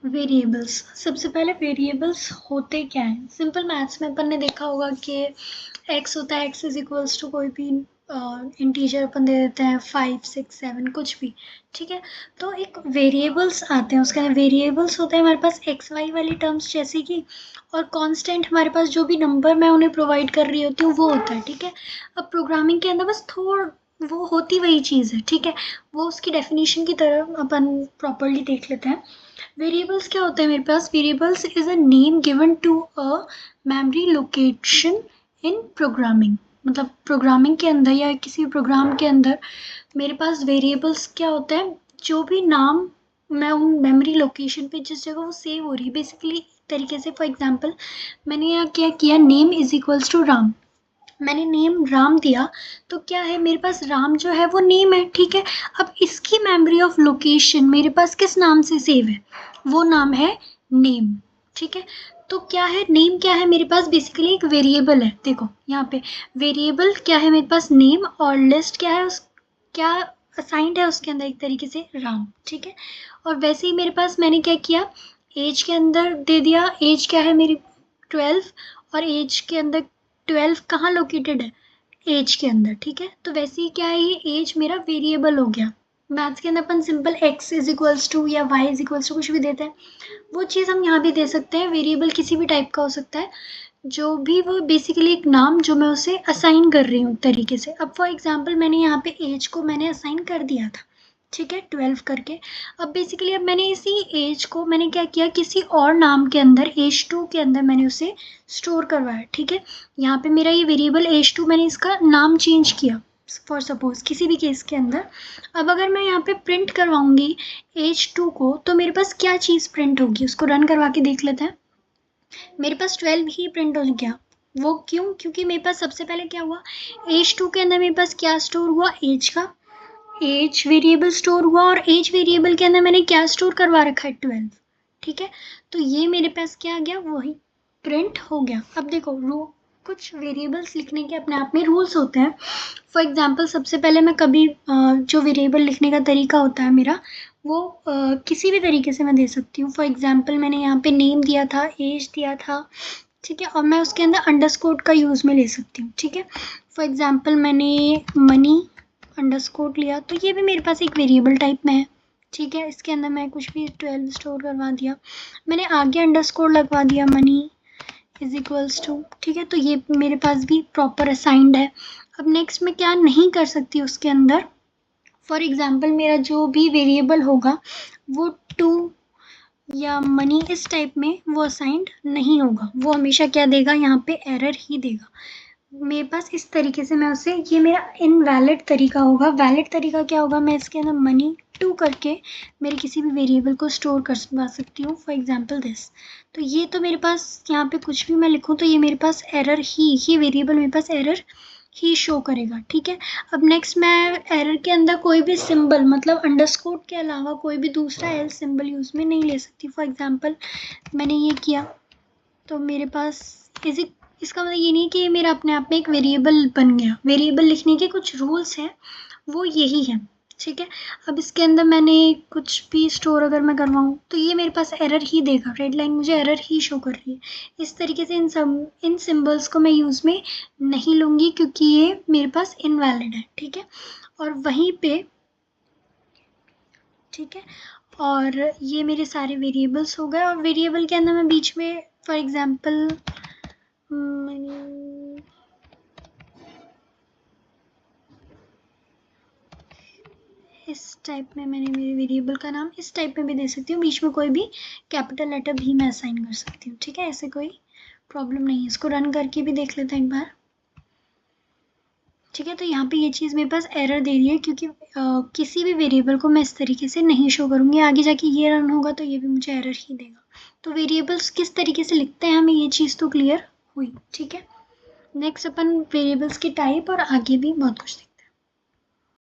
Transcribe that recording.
Variables, सबसे पहले variables होते क्या हैं? सिंपल मैथ्स में अपन ने देखा होगा कि एक्स होता है, एक्स इज इक्वल्स टू कोई भी इंटीजर अपन दे देते हैं 5 6 7 कुछ भी, ठीक है। तो एक वेरिएबल्स आते हैं, उसके अंदर वेरिएबल्स होते हैं हमारे पास एक्स वाई वाली टर्म्स जैसे कि, और कांस्टेंट हमारे पास जो भी नंबर मैं उन्हें प्रोवाइड कर रही होती हूँ वो होता है, ठीक है। अब प्रोग्रामिंग के अंदर बस थोड़ा वो होती वही चीज़ है, ठीक है। वो उसकी डेफिनेशन की तरह अपन प्रॉपरली देख लेते हैं। वेरिएबल्स क्या होता है मेरे पास? Variables is a name given to a memory location in programming. मतलब प्रोग्रामिंग के अंदर या किसी प्रोग्राम के अंदर मेरे पास वेरिएबल्स क्या होता है, जो भी नाम मैं उन मेमोरी लोकेशन पे जिस जगह वो सेव हो रही है, बेसिकली तरीके से फॉर एग्जांपल मैंने यहाँ क्या किया, name is equals to Ram, मैंने नेम राम दिया, तो क्या है मेरे पास राम जो है वो नेम है, ठीक है। अब इसकी मेमोरी ऑफ लोकेशन मेरे पास किस नाम से सेव है, वो नाम है नेम, ठीक है। तो क्या है नेम, क्या है मेरे पास बेसिकली एक वेरिएबल है। देखो यहाँ पे वेरिएबल क्या है मेरे पास, नेम, और लिस्ट क्या है, उस क्या असाइंड है उसके अंदर एक तरीके से राम, ठीक है। और वैसे ही मेरे पास मैंने क्या किया, एज के अंदर दे दिया, एज क्या है मेरी 12, और एज के अंदर 12 कहाँ लोकेटेड है, एज के अंदर, ठीक है। तो वैसे ही क्या है, ये एज मेरा वेरिएबल हो गया। मैथ्स के अंदर अपन simple x is equals to या y इज इक्वल्स टू कुछ भी देते हैं, वो चीज़ हम यहाँ भी दे सकते हैं। वेरिएबल किसी भी टाइप का हो सकता है, जो भी वो बेसिकली एक नाम जो मैं उसे असाइन कर रही हूँ तरीके से। अब फॉर एग्जांपल मैंने यहाँ पे एज को मैंने असाइन कर दिया था, ठीक है, 12 करके। अब बेसिकली अब मैंने इसी एज को मैंने क्या किया, किसी और नाम के अंदर एज 2 के अंदर मैंने उसे स्टोर करवाया, ठीक है। यहाँ पे मेरा ये वेरिएबल एज 2 मैंने इसका नाम चेंज किया फॉर सपोज किसी भी केस के अंदर। अब अगर मैं यहाँ पे प्रिंट करवाऊंगी एज 2 को, तो मेरे पास क्या चीज़ प्रिंट होगी, उसको रन करवा के देख लेते हैं। मेरे पास 12 ही प्रिंट हो गया। वो क्यों? क्योंकि मेरे पास सबसे पहले क्या हुआ, एज 2 के अंदर मेरे पास क्या स्टोर हुआ, एज का एज वेरिएबल स्टोर हुआ, और एज वेरिएबल के अंदर मैंने क्या स्टोर करवा रखा है, 12, ठीक है। तो ये मेरे पास क्या आ गया, वही प्रिंट हो गया। अब देखो कुछ वेरिएबल्स लिखने के अपने आप में रूल्स होते हैं। फॉर एग्जांपल सबसे पहले मैं कभी जो वेरिएबल लिखने का तरीका होता है मेरा, वो किसी भी तरीके से मैं दे सकती हूँ। फॉर एग्जांपल मैंने यहाँ पे नेम दिया था, एज दिया था, ठीक है, और मैं उसके अंदर अंडरस्कोर का यूज़ में ले सकती हूँ, ठीक है। फॉर एग्जांपल मैंने मनी अंडरस्कोर लिया, तो ये भी मेरे पास एक वेरिएबल टाइप में है, ठीक है। इसके अंदर मैं कुछ भी 12 स्टोर करवा दिया, मैंने आगे अंडरस्कोर लगवा दिया, मनी इज इक्वल्स टू, ठीक है। तो ये मेरे पास भी प्रॉपर असाइंड है। अब नेक्स्ट मैं क्या नहीं कर सकती उसके अंदर, फॉर एग्जांपल मेरा जो भी वेरिएबल होगा वो 2 या मनी इस टाइप में वो असाइंड नहीं होगा, वो हमेशा क्या देगा, यहाँ पे एरर ही देगा। मेरे पास इस तरीके से मैं उसे, ये मेरा इनवैलिड तरीका होगा। वैलिड तरीका क्या होगा, मैं इसके अंदर मनी 2 करके मेरे किसी भी वेरिएबल को स्टोर करवा सकती हूँ, फॉर एग्जांपल दिस। तो ये तो मेरे पास यहाँ पे कुछ भी मैं लिखूँ तो ये मेरे पास एरर ही, ये वेरिएबल मेरे पास एरर ही शो करेगा, ठीक है। अब नेक्स्ट मैं एरर के अंदर कोई भी सिंबल, मतलब अंडरस्कोर के अलावा कोई भी दूसरा एल सिंबल यूज़ में नहीं ले सकती। फॉर एग्जांपल मैंने ये किया, तो मेरे पास इसका मतलब ये नहीं कि ये मेरा अपने आप में एक वेरिएबल बन गया। वेरिएबल लिखने के कुछ रूल्स हैं, वो यही है, ठीक है। अब इसके अंदर मैंने कुछ भी स्टोर अगर मैं करवाऊँ तो ये मेरे पास एरर ही देगा, रेड लाइन मुझे एरर ही शो कर रही है। इस तरीके से इन सिंबल्स को मैं यूज़ में नहीं लूँगी, क्योंकि ये मेरे पास इनवैलिड है, ठीक है। और वहीं पे, ठीक है, और ये मेरे सारे वेरिएबल्स हो गए। और वेरिएबल के अंदर मैं बीच में फॉर एग्जांपल इस टाइप में मैंने मेरे वेरिएबल का नाम इस टाइप में भी दे सकती हूँ, बीच में कोई भी कैपिटल लेटर भी मैं असाइन कर सकती हूँ, ठीक है। ऐसे कोई प्रॉब्लम नहीं है। इसको रन करके भी देख लेते हैं एक बार, ठीक है। तो यहाँ पे ये चीज़ मेरे पास एरर दे रही है, क्योंकि किसी भी वेरिएबल को मैं इस तरीके से नहीं शो करूँगी। आगे जाके ये रन होगा तो ये भी मुझे एरर ही देगा। तो वेरिएबल्स किस तरीके से लिखते हैं हमें ये चीज़ तो क्लियर हुई, ठीक है। नेक्स्ट अपन वेरिएबल्स की टाइप और आगे भी बहुत कुछ देखते हैं।